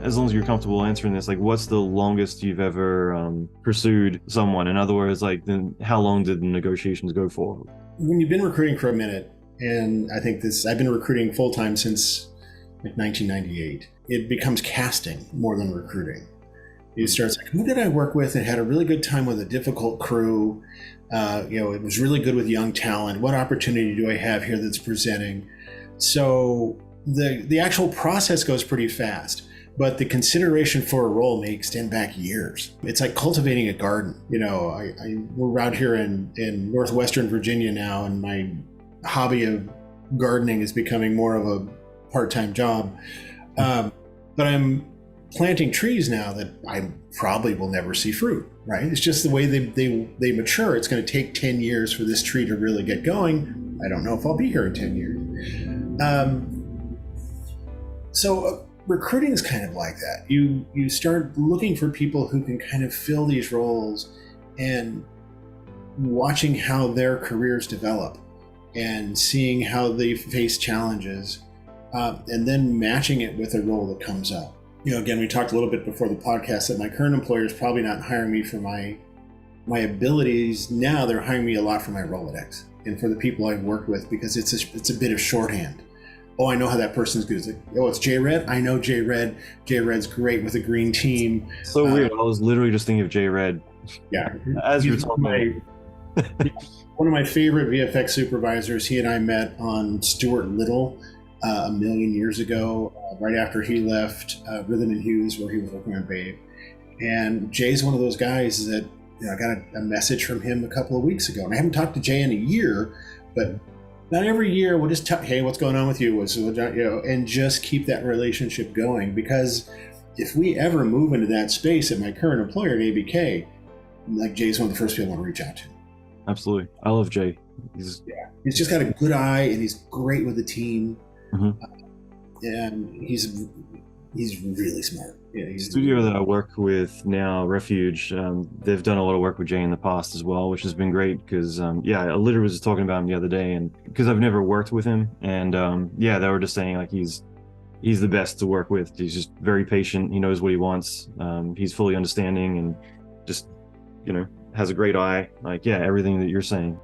as long as you're comfortable answering this, like, what's the longest you've ever pursued someone? In other words, like, then how long did the negotiations go for? When you've been recruiting for a minute, and I've been recruiting full time since like 1998, it becomes casting more than recruiting. You start like, who did I work with and had a really good time with a difficult crew? It was really good with young talent. What opportunity do I have here that's presenting? So the actual process goes pretty fast, but the consideration for a role may extend back years. It's like cultivating a garden. We're out here in Northwestern Virginia now, and my hobby of gardening is becoming more of a part-time job. But I'm planting trees now that I probably will never see fruit, right? It's just the way they mature. It's going to take 10 years for this tree to really get going. I don't know if I'll be here in 10 years. Recruiting is kind of like that. You start looking for people who can kind of fill these roles and watching how their careers develop and seeing how they face challenges, and then matching it with a role that comes up. Again, we talked a little bit before the podcast that my current employer is probably not hiring me for my abilities. Now they're hiring me a lot for my Rolodex and for the people I've worked with, because it's a bit of shorthand. Oh, I know how that person's good. It's like, oh, it's J-Red? I know J-Red. J-Red's great with a green team. So weird. I was literally just thinking of J-Red. Yeah. As you're talking. One of my favorite VFX supervisors, he and I met on Stuart Little a million years ago, right after he left Rhythm and Hughes, where he was working on Babe. And Jay's one of those guys that I got a message from him a couple of weeks ago. And I haven't talked to Jay in a year, but not every year we'll just hey, what's going on with you? And just keep that relationship going. Because if we ever move into that space at my current employer at ABK, like, Jay's one of the first people I want to reach out to. Absolutely. I love Jay. He's just got a good eye, and he's great with the team. Mm-hmm. And he's really smart. Yeah, the studio that I work with now, Refuge, they've done a lot of work with Jay in the past as well, which has been great because, I literally was just talking about him the other day, and because I've never worked with him, and they were just saying, like, he's the best to work with. He's just very patient. He knows what he wants. He's fully understanding and just, has a great eye. Like, everything that you're saying.